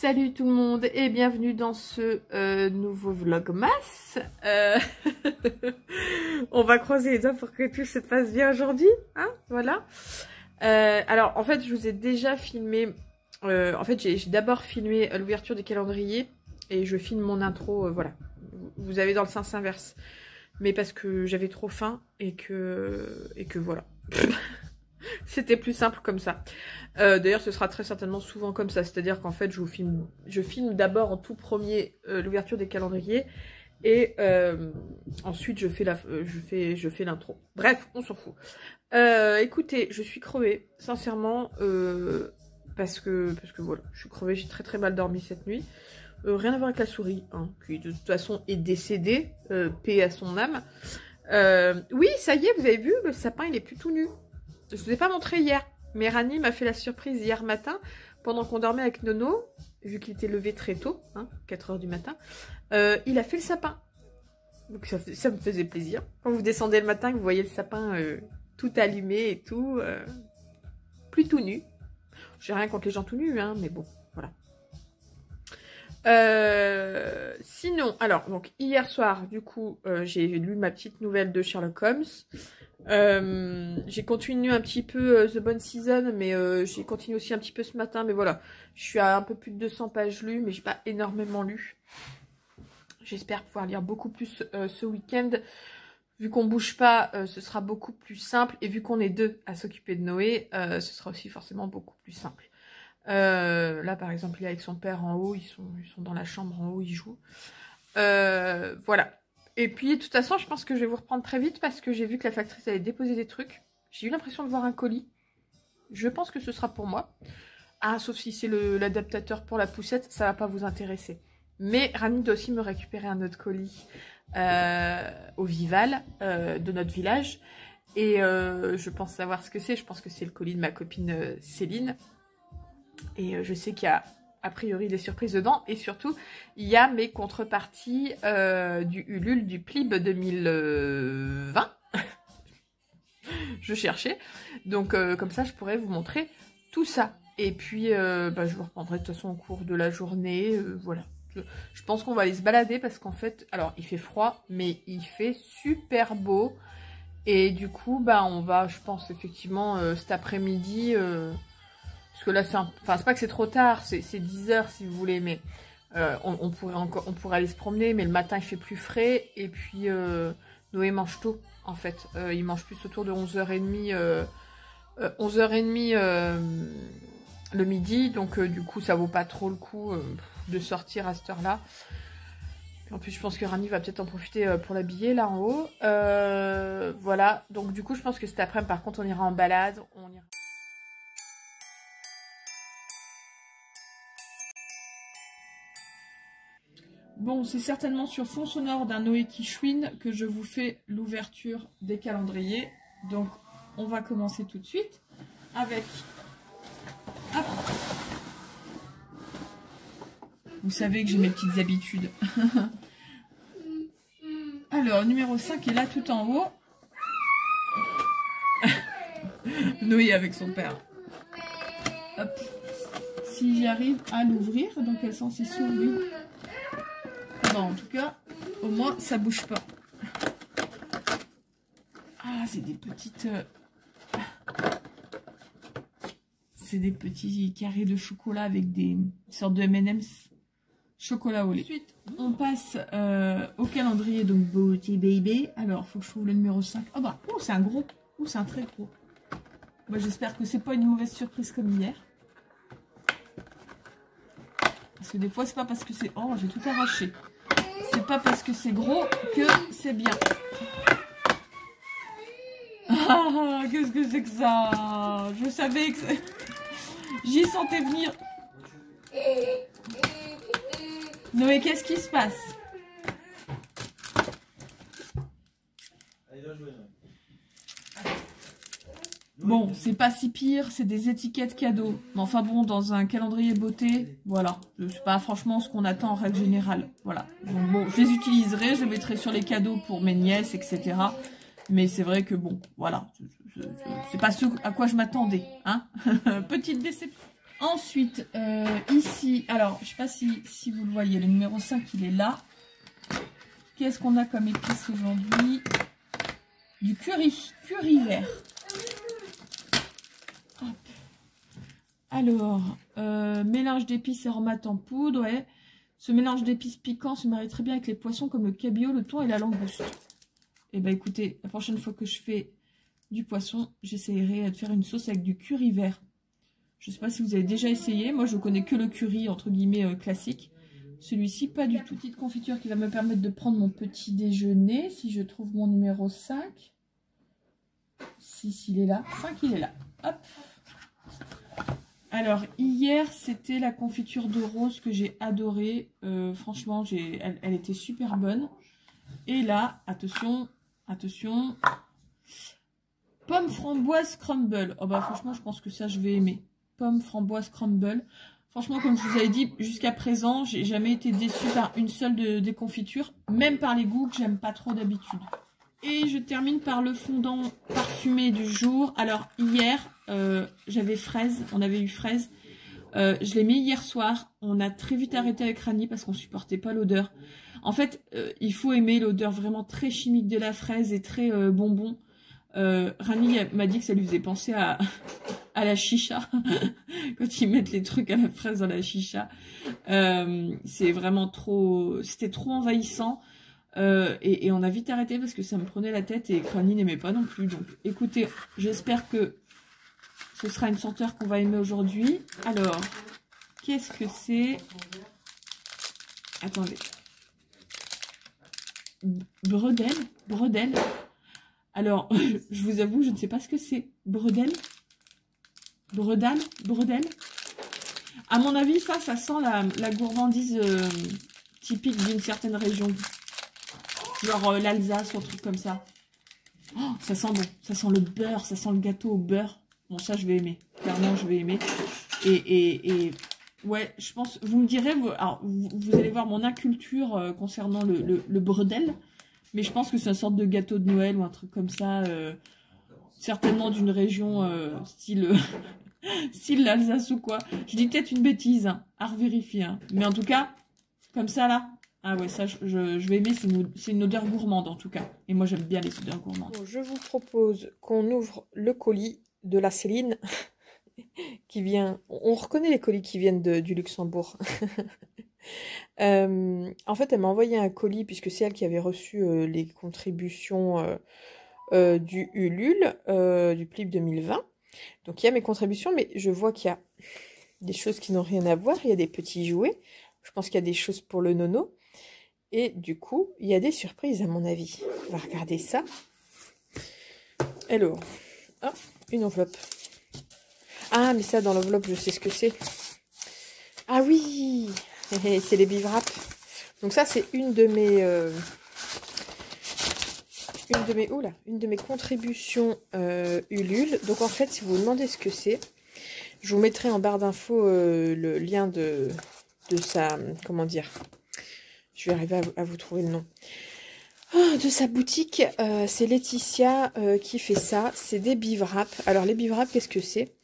Salut tout le monde et bienvenue dans ce nouveau vlogmas. On va croiser les doigts pour que tout se passe bien aujourd'hui, hein, voilà. Alors en fait je vous ai déjà filmé, en fait j'ai d'abord filmé l'ouverture des calendriers et je filme mon intro, voilà. Vous avez dans le sens inverse, mais parce que j'avais trop faim et que voilà. C'était plus simple comme ça. D'ailleurs, ce sera très certainement souvent comme ça. C'est-à-dire qu'en fait, je filme d'abord en tout premier l'ouverture des calendriers et ensuite je fais l'intro. Bref, on s'en fout. Écoutez, je suis crevée, sincèrement, parce que voilà, je suis crevée. J'ai très mal dormi cette nuit. Rien à voir avec la souris, hein, qui de toute façon est décédée. Paix à son âme. Oui, ça y est, vous avez vu, le sapin, il est plus tout nu. Je vous ai pas montré hier, mais Rani m'a fait la surprise hier matin, pendant qu'on dormait avec Nono, vu qu'il était levé très tôt, hein, 4 h du matin, il a fait le sapin. Donc ça me faisait plaisir. Quand vous descendez le matin, que vous voyez le sapin tout allumé et tout, plus tout nu. J'ai rien contre les gens tout nus, hein, mais bon, voilà. Sinon, alors, donc hier soir, du coup, j'ai lu ma petite nouvelle de Sherlock Holmes. J'ai continué un petit peu The Bone Season, mais j'ai continué aussi un petit peu ce matin, mais voilà, je suis à un peu plus de 200 pages lues, mais j'ai pas énormément lu. J'espère pouvoir lire beaucoup plus ce week-end. Vu qu'on bouge pas, ce sera beaucoup plus simple, et vu qu'on est deux à s'occuper de Noé, ce sera aussi forcément beaucoup plus simple. Là par exemple, il est avec son père en haut, ils sont dans la chambre en haut, ils jouent. Voilà. Et puis, de toute façon, je pense que je vais vous reprendre très vite parce que j'ai vu que la factrice allait déposer des trucs. J'ai eu l'impression de voir un colis. Je pense que ce sera pour moi. Ah, sauf si c'est l'adaptateur pour la poussette, ça va pas vous intéresser. Mais Rani doit aussi me récupérer un autre colis au Vival de notre village. Et je pense savoir ce que c'est. Je pense que c'est le colis de ma copine Céline. Et je sais qu'il y a a priori des surprises dedans, et surtout il y a mes contreparties du Ulule du Plib 2020. Je cherchais, donc comme ça je pourrais vous montrer tout ça, et puis je vous reprendrai de toute façon au cours de la journée. Voilà, je pense qu'on va aller se balader parce qu'en fait, alors il fait froid mais il fait super beau, et du coup on va, je pense effectivement cet après-midi, parce que là, c'est pas que c'est trop tard, c'est 10 h si vous voulez, mais on pourrait aller se promener, mais le matin il fait plus frais, et puis Noé mange tôt, en fait. Il mange plus autour de 11 h 30, 11 h 30 le midi, donc du coup ça vaut pas trop le coup de sortir à cette heure-là. En plus, je pense que Rani va peut-être en profiter pour l'habiller là en haut. Voilà, donc du coup, je pense que cet après-midi, par contre, on ira en balade, on ira... Bon, c'est certainement sur fond sonore d'un Noé qui chouine que je vous fais l'ouverture des calendriers. Donc, on va commencer tout de suite avec... Hop. Vous savez que j'ai mes petites habitudes. Alors, numéro 5 est là tout en haut. Noé avec son père. Hop. Si j'y arrive à l'ouvrir, dans quel sens il s'ouvre? Bon, en tout cas, au moins, ça bouge pas. Ah, c'est des petites... C'est des petits carrés de chocolat avec des sortes de M&M's chocolat au lait. Ensuite, on passe au calendrier, donc Beauty Baby. Alors, il faut que je trouve le numéro 5. Oh bah, oh, c'est un gros. Oh, c'est un très gros. Moi, j'espère que c'est pas une mauvaise surprise comme hier. Parce que des fois, c'est pas parce que c'est... Oh, j'ai tout arraché. C'est pas parce que c'est gros que c'est bien. Ah, qu'est-ce que c'est que ça? Je savais que c'est... J'y sentais venir. Noé, qu'est-ce qui se passe? Bon, c'est pas si pire, c'est des étiquettes cadeaux. Mais enfin bon, dans un calendrier beauté, voilà. C'est pas franchement ce qu'on attend en règle générale. Voilà. Donc bon, je les utiliserai, je les mettrai sur les cadeaux pour mes nièces, etc. Mais c'est vrai que bon, voilà. C'est pas ce à quoi je m'attendais, hein. Petite déception. Ensuite, ici, alors, je ne sais pas si vous le voyez, le numéro 5, il est là. Qu'est-ce qu'on a comme épice aujourd'hui? Du curry vert. Hop. Alors, mélange d'épices aromates en poudre, ouais. Ce mélange d'épices piquants se marie très bien avec les poissons comme le cabillaud, le thon et la langouste. Et ben écoutez, la prochaine fois que je fais du poisson, j'essaierai de faire une sauce avec du curry vert. Je ne sais pas si vous avez déjà essayé. Moi, je connais que le curry, entre guillemets, classique. Celui-ci, pas du tout. Petite confiture qui va me permettre de prendre mon petit déjeuner. Si je trouve mon numéro 5. 6, il est là. 5, il est là. Hop. Alors, hier, c'était la confiture de rose que j'ai adorée. Franchement, elle était super bonne. Et là, attention, attention. Pomme framboise crumble. Oh bah franchement, je pense que ça, je vais aimer. Pomme framboise crumble. Franchement, comme je vous avais dit, jusqu'à présent, j'ai jamais été déçue par une seule des confitures. Même par les goûts que j'aime pas trop d'habitude. Et je termine par le fondant parfumé du jour. Alors, hier, j'avais fraise. On avait eu fraise. Je l'ai mis hier soir. On a très vite arrêté avec Rani parce qu'on supportait pas l'odeur. En fait, il faut aimer l'odeur vraiment très chimique de la fraise et très bonbon. Rani m'a dit que ça lui faisait penser à la chicha. Quand ils mettent les trucs à la fraise dans la chicha. C'est vraiment trop... C'était trop envahissant. Et on a vite arrêté parce que ça me prenait la tête et Rani n'aimait pas non plus. Donc écoutez, j'espère que ce sera une senteur qu'on va aimer aujourd'hui. Alors, qu'est-ce que c'est? Attendez. Bredel. Alors, je vous avoue, je ne sais pas ce que c'est. Bredel. À mon avis, ça sent la gourmandise typique d'une certaine région. Genre l'Alsace ou un truc comme ça. Oh, ça sent bon. Ça sent le beurre, ça sent le gâteau au beurre. Bon, ça, je vais aimer. Clairement, je vais aimer. Et ouais, je pense... Vous me direz... Vous allez voir mon inculture concernant le bredel. Mais je pense que c'est une sorte de gâteau de Noël ou un truc comme ça. Certainement d'une région style l'Alsace ou quoi. Je dis peut-être une bêtise, hein, à revérifier. Hein. Mais en tout cas, comme ça là. Ah ouais, ça je vais aimer. C'est une odeur gourmande en tout cas. Et moi j'aime bien les odeurs gourmandes. Bon, je vous propose qu'on ouvre le colis de la Céline. Qui vient... On reconnaît les colis qui viennent du Luxembourg. En fait, elle m'a envoyé un colis puisque c'est elle qui avait reçu les contributions du Ulule, du PLIB 2020. Donc, il y a mes contributions, mais je vois qu'il y a des choses qui n'ont rien à voir. Il y a des petits jouets. Je pense qu'il y a des choses pour le nono. Et du coup, il y a des surprises à mon avis. On va regarder ça. Hello. Oh, une enveloppe. Ah, mais ça, dans l'enveloppe, je sais ce que c'est. Ah oui, c'est les bivraps. Donc ça, c'est une de mes contributions Ulule. Donc en fait, si vous vous demandez ce que c'est, je vous mettrai en barre d'infos le lien de sa... Comment dire? Je vais arriver à vous trouver le nom. Oh, de sa boutique, c'est Laetitia qui fait ça. C'est des bivraps. Alors les bivraps, qu'est-ce que c'est?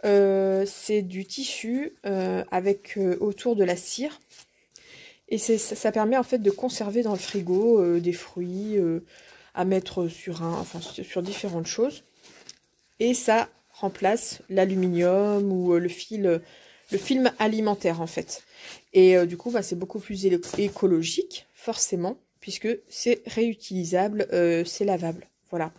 C'est du tissu avec autour de la cire. Et ça permet en fait de conserver dans le frigo des fruits à mettre sur différentes choses. Et ça remplace l'aluminium ou le film alimentaire en fait. Et du coup, c'est beaucoup plus écologique, forcément, puisque c'est réutilisable, c'est lavable. Voilà.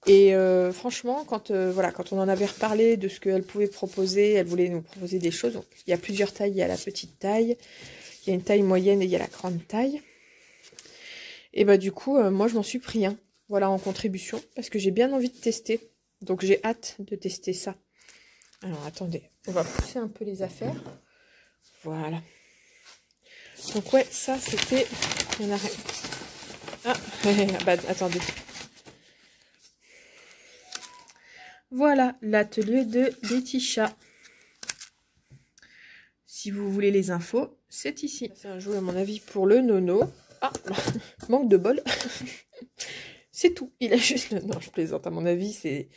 Et franchement, quand on en avait reparlé de ce qu'elle pouvait proposer, elle voulait nous proposer des choses. Donc, il y a plusieurs tailles, il y a la petite taille, il y a une taille moyenne et il y a la grande taille. Et bah du coup, moi je m'en suis pris un, voilà, en contribution, parce que j'ai bien envie de tester. Donc j'ai hâte de tester ça. Alors attendez, on va pousser un peu les affaires. Voilà. Donc ouais, ça c'était... On arrête. Ah, bah attendez. Voilà, l'atelier de Laetitia. Si vous voulez les infos, c'est ici. C'est un jouet à mon avis pour le nono. Ah, manque de bol. C'est tout. Il a juste... Non, je plaisante. À mon avis, c'est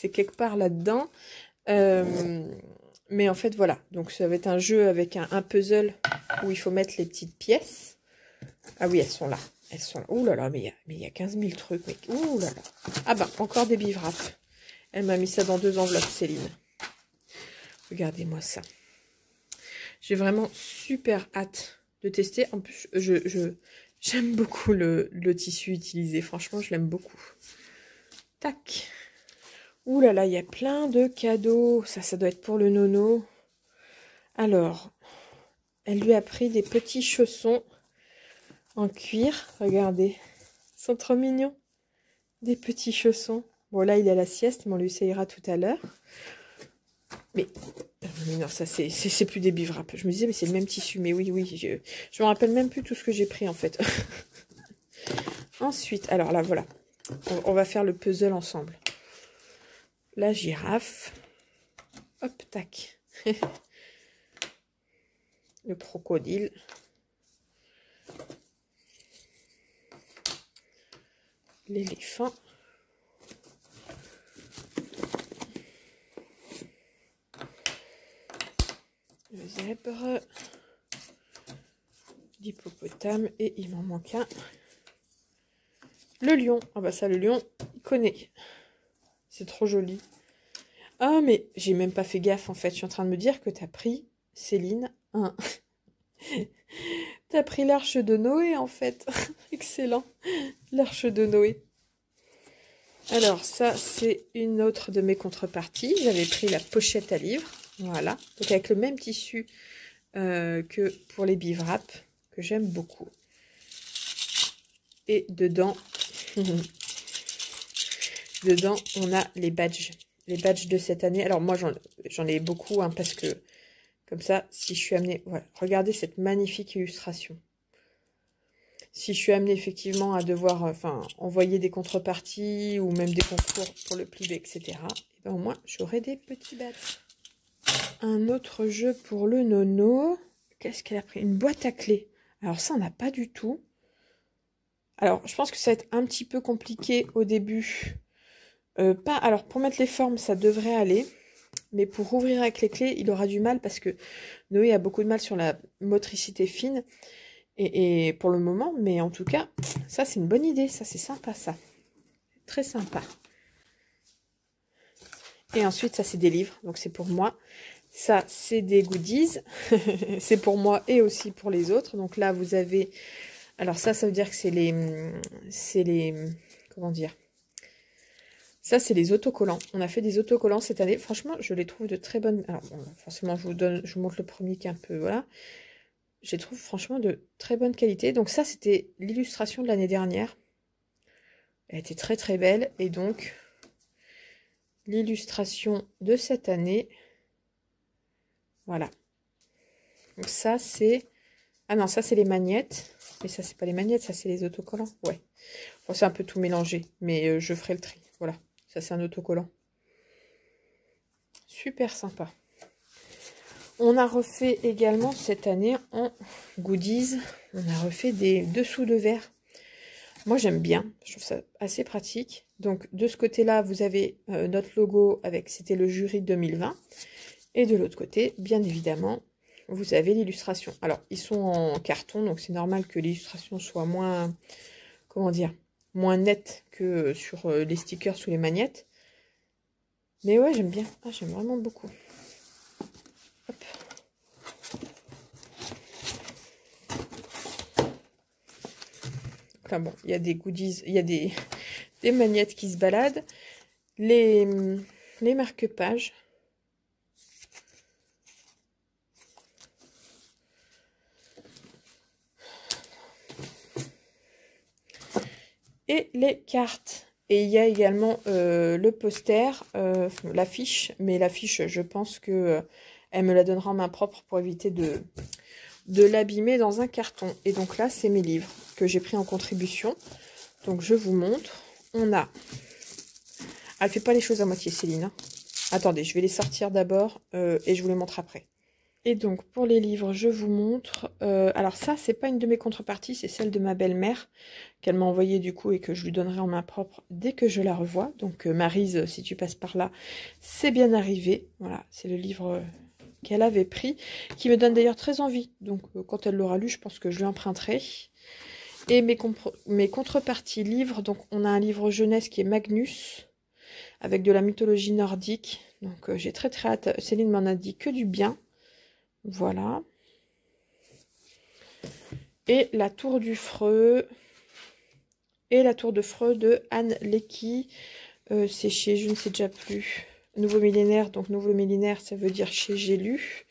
quelque part là-dedans. Mais en fait, voilà. Donc, ça va être un jeu avec un puzzle où il faut mettre les petites pièces. Ah oui, elles sont là. Elles sont là. Ouh là là, mais il y a 15 000 trucs. Mais... Ouh là là. Ah bah, encore des bivraps. Elle m'a mis ça dans 2 enveloppes, Céline. Regardez-moi ça. J'ai vraiment super hâte de tester. En plus, j'aime beaucoup le tissu utilisé. Franchement, je l'aime beaucoup. Tac. Ouh là là, il y a plein de cadeaux. Ça doit être pour le nono. Alors, elle lui a pris des petits chaussons en cuir. Regardez. Ils sont trop mignons. Des petits chaussons. Bon, là, il est à la sieste, mais on lui essayera tout à l'heure. Mais non, ça, c'est plus des bivraps. Je me disais, mais c'est le même tissu. Mais oui, je me rappelle même plus tout ce que j'ai pris, en fait. Ensuite, alors là, voilà. On va faire le puzzle ensemble. La girafe. Hop, tac. Le crocodile. L'éléphant. Le zèbre. L'hippopotame. Et il m'en manque un. Le lion. Ah bah ça, le lion, il connaît. C'est trop joli. Ah, mais j'ai même pas fait gaffe, en fait. Je suis en train de me dire que t'as pris, Céline, T'as pris l'arche de Noé, en fait. Excellent. L'arche de Noé. Alors, ça, c'est une autre de mes contreparties. J'avais pris la pochette à livres. Voilà. Donc, avec le même tissu que pour les bivraps, que j'aime beaucoup. Et dedans... Dedans, on a les badges. Les badges de cette année. Alors, moi, j'en ai beaucoup, hein, parce que, comme ça, si je suis amenée... Voilà, regardez cette magnifique illustration. Si je suis amenée, effectivement, à devoir envoyer des contreparties ou même des concours pour le privé, etc., et ben, au moins, j'aurai des petits badges. Un autre jeu pour le nono. Qu'est-ce qu'elle a pris? Une boîte à clés. Alors, ça, on n'a pas du tout. Alors, je pense que ça va être un petit peu compliqué au début. Alors, pour mettre les formes, ça devrait aller. Mais pour ouvrir avec les clés, il aura du mal parce que Noé a beaucoup de mal sur la motricité fine. Et pour le moment, mais en tout cas, ça, c'est une bonne idée. Ça, c'est sympa, ça. Très sympa. Et ensuite, ça, c'est des livres. Donc, c'est pour moi. Ça, c'est des goodies. C'est pour moi et aussi pour les autres. Donc là, vous avez... Alors ça veut dire que c'est les... Comment dire? Ça, c'est les autocollants. On a fait des autocollants cette année. Franchement, je les trouve de très bonnes... Alors, bon, forcément, je vous montre le premier qui est un peu... Voilà. Je les trouve franchement de très bonne qualité. Donc ça, c'était l'illustration de l'année dernière. Elle était très, très belle. Et donc, l'illustration de cette année... Voilà. Donc ça, c'est... Ah non, ça, c'est les magnettes. Mais ça, c'est pas les magnettes, ça, c'est les autocollants. Ouais. Bon, c'est un peu tout mélangé. Mais je ferai le tri. Voilà. Ça, c'est un autocollant. Super sympa. On a refait également cette année en goodies. On a refait des dessous de verre. Moi, j'aime bien. Je trouve ça assez pratique. Donc, de ce côté-là, vous avez notre logo avec... C'était le jury 2020. Et de l'autre côté, bien évidemment, vous avez l'illustration. Alors, ils sont en carton, donc c'est normal que l'illustration soit moins... Comment dire? Moins nette que sur les stickers sous les magnettes. Mais ouais, j'aime bien. Ah, j'aime vraiment beaucoup. Hop. Donc là, bon, il y a des goodies, il y a des magnettes qui se baladent. Les marque-pages. Et les cartes. Et il y a également le poster, l'affiche. Mais l'affiche, je pense que elle me la donnera en main propre pour éviter de l'abîmer dans un carton. Et donc là, c'est mes livres que j'ai pris en contribution. Donc je vous montre. On a... Elle fait pas les choses à moitié, Céline. Hein. Attendez, je vais les sortir d'abord et je vous les montre après. Et donc, pour les livres, je vous montre... alors ça, c'est pas une de mes contreparties, c'est celle de ma belle-mère, qu'elle m'a envoyée du coup et que je lui donnerai en main propre dès que je la revois. Donc, Maryse, si tu passes par là, c'est bien arrivé. Voilà, c'est le livre qu'elle avait pris, qui me donne d'ailleurs très envie. Donc quand elle l'aura lu, je pense que je lui emprunterai. Et mes contreparties livres, donc on a un livre jeunesse qui est Magnus, avec de la mythologie nordique. Donc j'ai très très hâte. Céline m'en a dit que du bien. Voilà. Et la Tour du Freux. Et la Tour de Freux de Anne Lecky. C'est chez, je ne sais déjà plus. Nouveau millénaire. Donc nouveau millénaire, ça veut dire chez J'ai lu.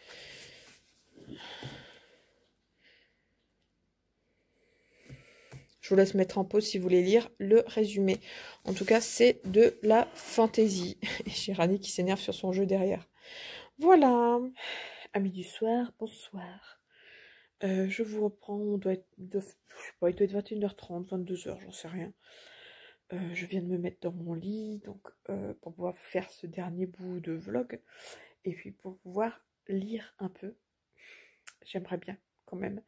Je vous laisse mettre en pause si vous voulez lire le résumé. En tout cas, c'est de la fantaisie. Et j'ai Rani qui s'énerve sur son jeu derrière. Voilà. Amis du soir, bonsoir. Je vous reprends. On doit être je sais pas, il doit être 21h30, 22h, j'en sais rien. Je viens de me mettre dans mon lit, donc pour pouvoir faire ce dernier bout de vlog. Et puis pour pouvoir lire un peu. J'aimerais bien quand même.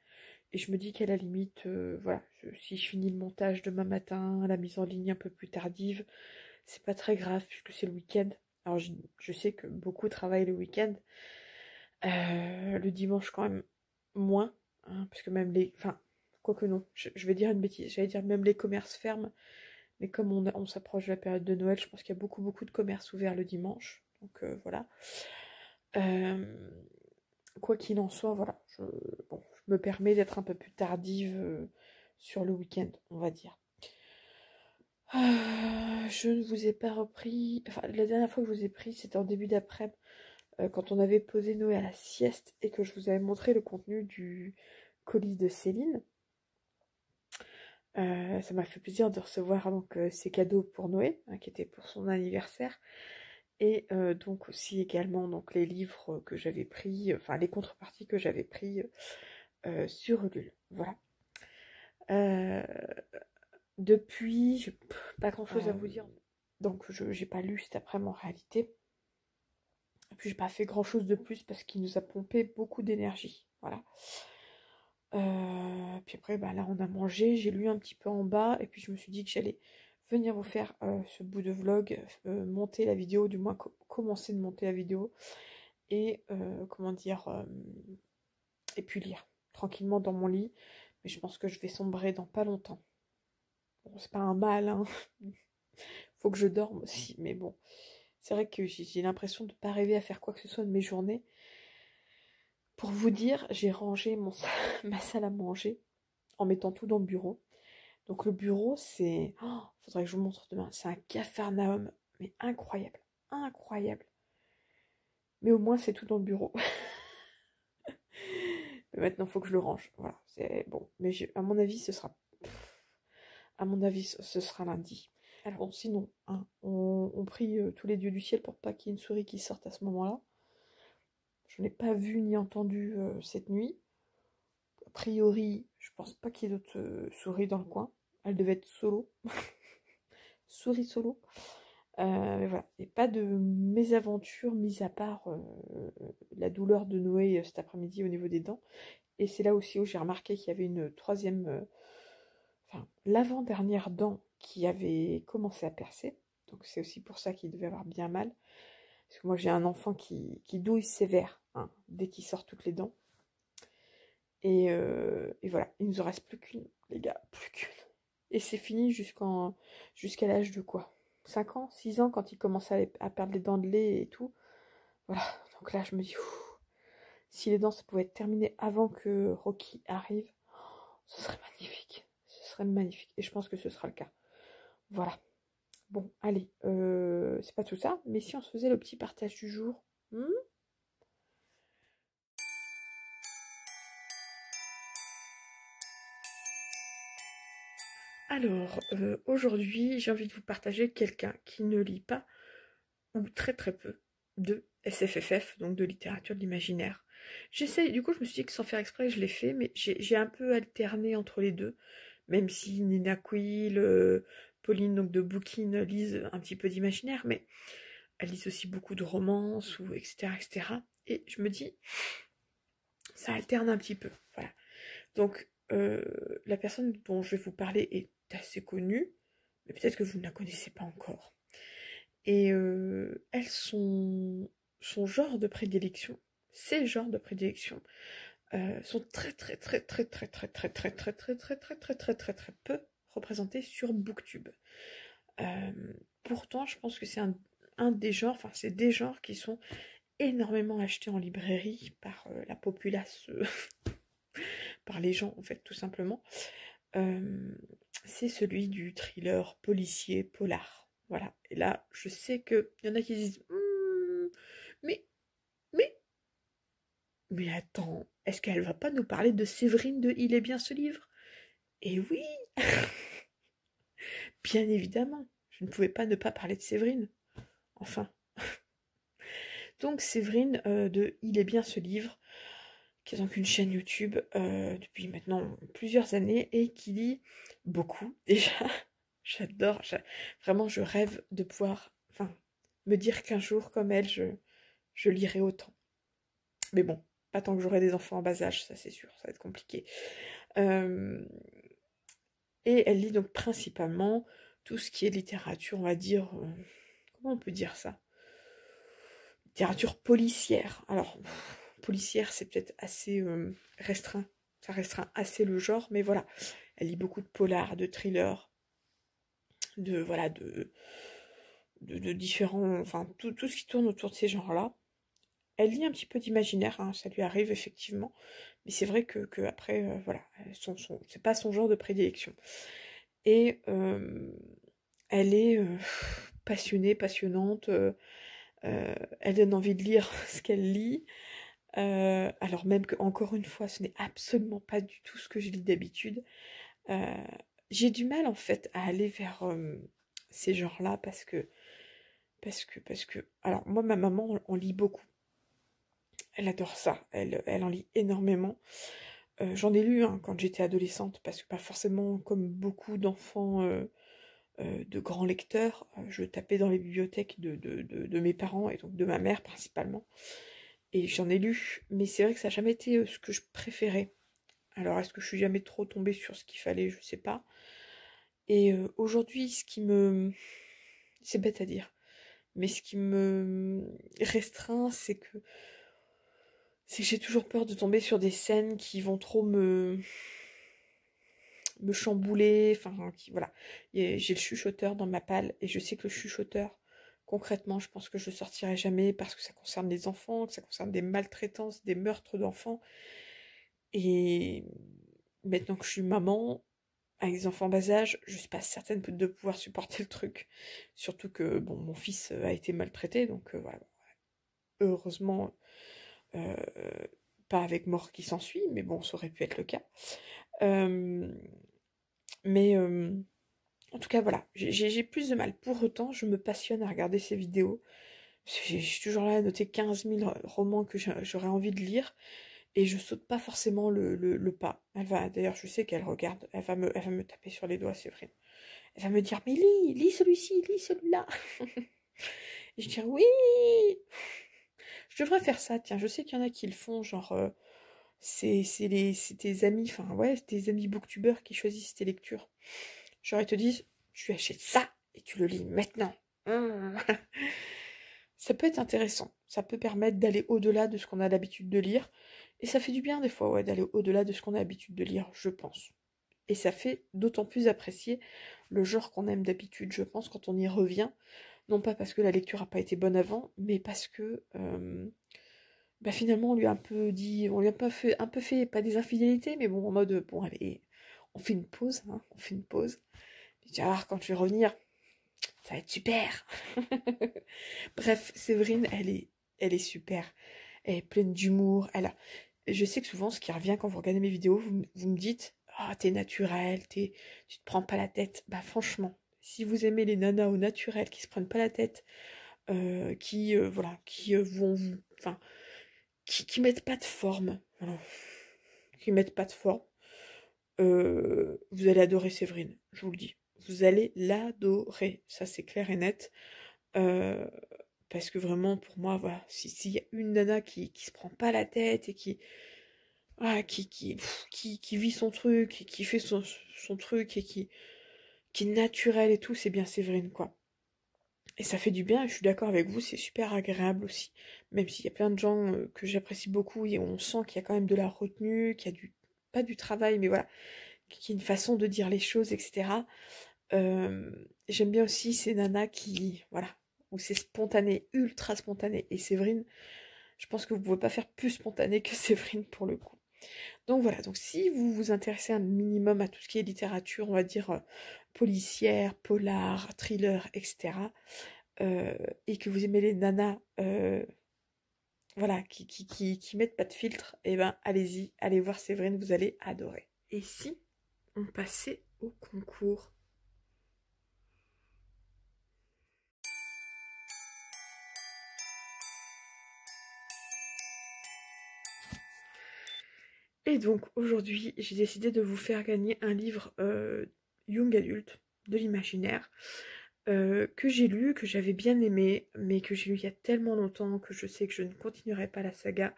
Et je me dis qu'à la limite, voilà, si je finis le montage demain matin, la mise en ligne un peu plus tardive, c'est pas très grave puisque c'est le week-end. Alors je sais que beaucoup travaillent le week-end. Le dimanche quand même moins, hein, puisque même les... Enfin, quoique non, je vais dire une bêtise, j'allais dire même les commerces ferment. Mais comme on s'approche de la période de Noël, je pense qu'il y a beaucoup de commerces ouverts le dimanche. Donc voilà. Quoi qu'il en soit, voilà, bon, je me permets d'être un peu plus tardive sur le week-end, on va dire. Je ne vous ai pas repris... Enfin, la dernière fois que je vous ai pris, c'était en début d'après-midi, quand on avait posé Noé à la sieste et que je vous avais montré le contenu du colis de Céline. Ça m'a fait plaisir de recevoir donc ces cadeaux pour Noé, hein, qui étaient pour son anniversaire. Et donc aussi également donc les livres que j'avais pris, enfin les contreparties que j'avais pris sur Ulule. Voilà. Depuis, j'ai pas grand chose à vous dire. Donc j'ai pas lu cet après-midi en réalité. Et puis j'ai pas fait grand chose de plus parce qu'il nous a pompé beaucoup d'énergie. Voilà. Puis après bah, là on a mangé, j'ai lu un petit peu en bas et puis je me suis dit que j'allais venir vous faire ce bout de vlog, monter la vidéo, du moins commencer de monter la vidéo et comment dire, et puis lire tranquillement dans mon lit. Mais je pense que je vais sombrer dans pas longtemps. Bon, c'est pas un mal, hein. Faut que je dorme aussi, mais bon, c'est vrai que j'ai l'impression de ne pas rêver à faire quoi que ce soit de mes journées. Pour vous dire, j'ai rangé ma salle à manger en mettant tout dans le bureau. Donc le bureau, c'est... Oh, faudrait que je vous montre demain. C'est un capharnaüm, mais incroyable. Incroyable. Mais au moins, c'est tout dans le bureau. Mais maintenant, il faut que je le range. Voilà, c'est bon. Mais à mon avis, ce sera... À mon avis, ce sera lundi. Alors bon, sinon, hein, on prie tous les dieux du ciel pour pas qu'il y ait une souris qui sorte à ce moment-là. Je n'ai pas vu ni entendu cette nuit. A priori, je pense pas qu'il y ait d'autres souris dans le coin. Elle devait être solo. Souris solo. Mais voilà, et pas de mésaventure, mis à part la douleur de Noé cet après-midi au niveau des dents. Et c'est là aussi où j'ai remarqué qu'il y avait une troisième, enfin l'avant-dernière dent qui avait commencé à percer. Donc c'est aussi pour ça qu'il devait avoir bien mal. Parce que moi j'ai un enfant qui douille sévère, hein, dès qu'il sort toutes les dents. Et voilà, il nous en reste plus qu'une, les gars, plus qu'une. Et c'est fini jusqu'à l'âge de quoi, 5 ans, 6 ans, quand il commence à perdre les dents de lait et tout. Voilà, donc là je me dis, si les dents ça pouvait être terminé avant que Rocky arrive, ce serait magnifique. Ce serait magnifique. Et je pense que ce sera le cas. Voilà. Bon, allez, c'est pas tout ça, mais si on se faisait le petit partage du jour. Alors, aujourd'hui, j'ai envie de vous partager quelqu'un qui ne lit pas, ou très très peu, de SFFF, donc de littérature de l'imaginaire. J'essaie, du coup, je me suis dit que sans faire exprès, je l'ai fait, mais j'ai un peu alterné entre les deux, même si Nina Quill, Pauline, donc de Bookin, lisent un petit peu d'imaginaire, mais elles lisent aussi beaucoup de romances, ou etc., etc. Et je me dis, ça alterne un petit peu, voilà. Donc, la personne dont je vais vous parler est assez connue, mais peut-être que vous ne la connaissez pas encore. Et elle, son genre de prédilection, ces genres de prédilection sont très très très très très très très très très très très très très très très très peu représentés sur Booktube. Pourtant, je pense que c'est un des genres, enfin c'est des genres qui sont énormément achetés en librairie par la populace, par les gens en fait tout simplement. C'est celui du thriller policier polar. Voilà. Et là, je sais qu'il y en a qui disent mais, mais, mais attends, est-ce qu'elle va pas nous parler de Séverine de Il est bien ce livre? Et oui, bien évidemment, je ne pouvais pas ne pas parler de Séverine. Enfin. Donc Séverine de Il est bien ce livre, qui est donc une chaîne YouTube depuis maintenant plusieurs années et qui lit beaucoup déjà. J'adore, vraiment je rêve de pouvoir me dire qu'un jour comme elle je lirai autant. Mais bon, pas tant que j'aurai des enfants en bas âge, ça c'est sûr, ça va être compliqué. Et elle lit donc principalement tout ce qui est littérature, on va dire, comment on peut dire ça? Littérature policière. Alors, policière c'est peut-être assez restreint, ça restreint assez le genre, mais voilà. Elle lit beaucoup de polars, de thrillers, de différents, enfin tout ce qui tourne autour de ces genres-là. Elle lit un petit peu d'imaginaire, hein, ça lui arrive effectivement, mais c'est vrai que après, voilà, c'est pas son genre de prédilection. Et elle est passionnée, passionnante, elle donne envie de lire ce qu'elle lit, alors même que, encore une fois, ce n'est absolument pas du tout ce que je lis d'habitude. J'ai du mal en fait à aller vers ces genres-là parce que, alors moi ma maman on lit beaucoup, elle adore ça, elle en lit énormément. J'en ai lu quand j'étais adolescente parce que pas forcément comme beaucoup d'enfants de grands lecteurs, je tapais dans les bibliothèques de mes parents et donc de ma mère principalement. Et j'en ai lu, mais c'est vrai que ça n'a jamais été ce que je préférais. Alors est-ce que je suis jamais trop tombée sur ce qu'il fallait, je sais pas. Et aujourd'hui, c'est bête à dire, mais ce qui me restreint, c'est que j'ai toujours peur de tomber sur des scènes qui vont trop me chambouler, enfin, voilà. J'ai le chuchoteur dans ma palle, et je sais que le chuchoteur, concrètement, je pense que je sortirai jamais, parce que ça concerne les enfants, que ça concerne des maltraitances, des meurtres d'enfants, et maintenant que je suis maman, avec des enfants bas âge, je suis pas certaine de pouvoir supporter le truc. Surtout que, bon, mon fils a été maltraité, donc voilà. Heureusement, pas avec mort qui s'ensuit, mais bon, ça aurait pu être le cas. Mais en tout cas, voilà, j'ai plus de mal. Pour autant, je me passionne à regarder ces vidéos. J'ai toujours là à noter 15 000 romans que j'aurais envie de lire. Et je saute pas forcément le pas. D'ailleurs, je sais qu'elle regarde. Elle va me taper sur les doigts, c'est vrai. Elle va me dire, mais lis celui-ci, lis celui-là. Et je dis, oui. Je devrais faire ça, tiens. Je sais qu'il y en a qui le font, genre, c'est tes amis, enfin, ouais, c'est tes amis booktubeurs qui choisissent tes lectures. Genre, ils te disent, tu achètes ça et tu le lis maintenant. Ça peut être intéressant. Ça peut permettre d'aller au-delà de ce qu'on a l'habitude de lire. Et ça fait du bien des fois, ouais, d'aller au-delà de ce qu'on a l'habitude de lire, je pense. Et ça fait d'autant plus apprécier le genre qu'on aime d'habitude, je pense, quand on y revient. Non pas parce que la lecture n'a pas été bonne avant, mais parce que finalement on lui a un peu dit, on lui a un peu fait, pas des infidélités, mais bon, en mode, bon allez, on fait une pause, hein, on fait une pause. Je dis, ah, quand je vais revenir, ça va être super. Bref, Séverine, elle est super. Elle est pleine d'humour. Je sais que souvent, ce qui revient quand vous regardez mes vidéos, vous me dites, ah, t'es naturel, tu te prends pas la tête. Bah franchement, si vous aimez les nanas au naturel qui se prennent pas la tête, qui vont vous, enfin, qui mettent pas de forme, voilà, qui mettent pas de forme, vous allez adorer Séverine, je vous le dis. Vous allez l'adorer, ça c'est clair et net. Parce que vraiment, pour moi, voilà, s'il y a une nana qui se prend pas la tête et qui vit son truc, et qui fait son truc et qui est naturel et tout, c'est bien Séverine, quoi. Et ça fait du bien, je suis d'accord avec vous, c'est super agréable aussi. Même s'il y a plein de gens que j'apprécie beaucoup et on sent qu'il y a quand même de la retenue, qu'il y a pas du travail, mais voilà, qu'il y a une façon de dire les choses, etc. J'aime bien aussi ces nanas qui, voilà, où c'est spontané, ultra spontané. Et Séverine, je pense que vous pouvez pas faire plus spontané que Séverine pour le coup. Donc voilà, donc si vous vous intéressez un minimum à tout ce qui est littérature, on va dire policière, polar, thriller, etc. Et que vous aimez les nanas voilà, qui mettent pas de filtre, et ben allez-y, allez voir Séverine, vous allez adorer. Et si on passait au concours? Et donc aujourd'hui, j'ai décidé de vous faire gagner un livre Young Adult de l'imaginaire que j'ai lu, que j'avais bien aimé, mais que j'ai lu il y a tellement longtemps que je sais que je ne continuerai pas la saga.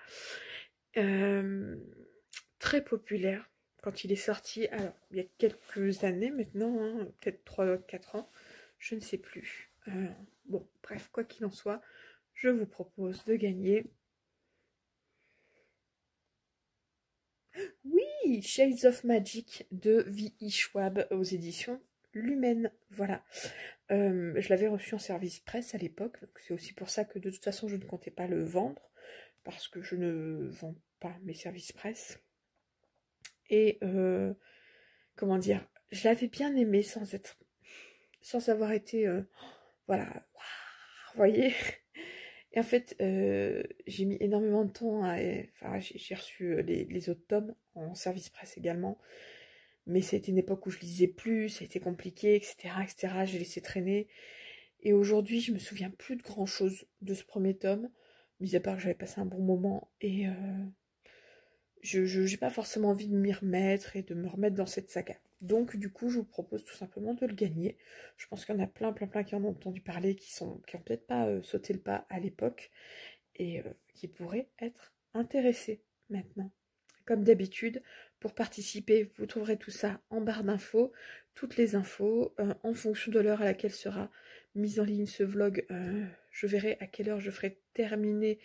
Très populaire quand il est sorti, alors il y a quelques années maintenant, hein, peut-être 3-4 ans, je ne sais plus. Bon, bref, quoi qu'il en soit, je vous propose de gagner... Oui, Shades of Magic de V.E. Schwab aux éditions Lumen, voilà. Je l'avais reçu en service presse à l'époque, c'est aussi pour ça que de toute façon je ne comptais pas le vendre, parce que je ne vends pas mes services presse. Et comment dire, je l'avais bien aimé sans avoir été, voilà, vous voyez. Et en fait, j'ai mis énormément de temps enfin, j'ai reçu les autres tomes en service presse également. Mais c'était une époque où je lisais plus, ça a été compliqué, etc., etc. J'ai laissé traîner. Et aujourd'hui, je me souviens plus de grand chose de ce premier tome, mis à part que j'avais passé un bon moment. Et je n'ai pas forcément envie de m'y remettre et de me remettre dans cette saga. Donc du coup, je vous propose tout simplement de le gagner. Je pense qu'il y en a plein qui en ont entendu parler, qui n'ont peut-être pas sauté le pas à l'époque et qui pourraient être intéressés maintenant. Comme d'habitude, pour participer, vous trouverez tout ça en barre d'infos, toutes les infos, en fonction de l'heure à laquelle sera mise en ligne ce vlog. Je verrai à quelle heure je ferai terminer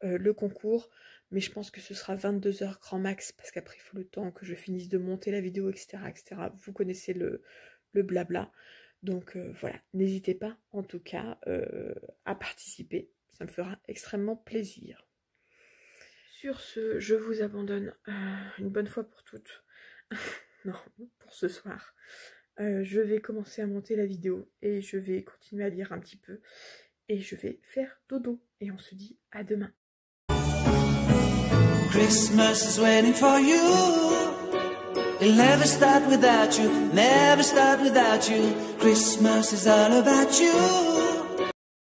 le concours, mais je pense que ce sera 22 h grand max, parce qu'après il faut le temps que je finisse de monter la vidéo, etc. etc. Vous connaissez le blabla, donc voilà, n'hésitez pas en tout cas à participer, ça me fera extrêmement plaisir. Sur ce, je vous abandonne une bonne fois pour toutes. Non, pour ce soir. Je vais commencer à monter la vidéo et je vais continuer à lire un petit peu. Et je vais faire dodo. Et on se dit à demain. Christmas is waiting for you. It'll never start without you. Never start without you. Christmas is all about you.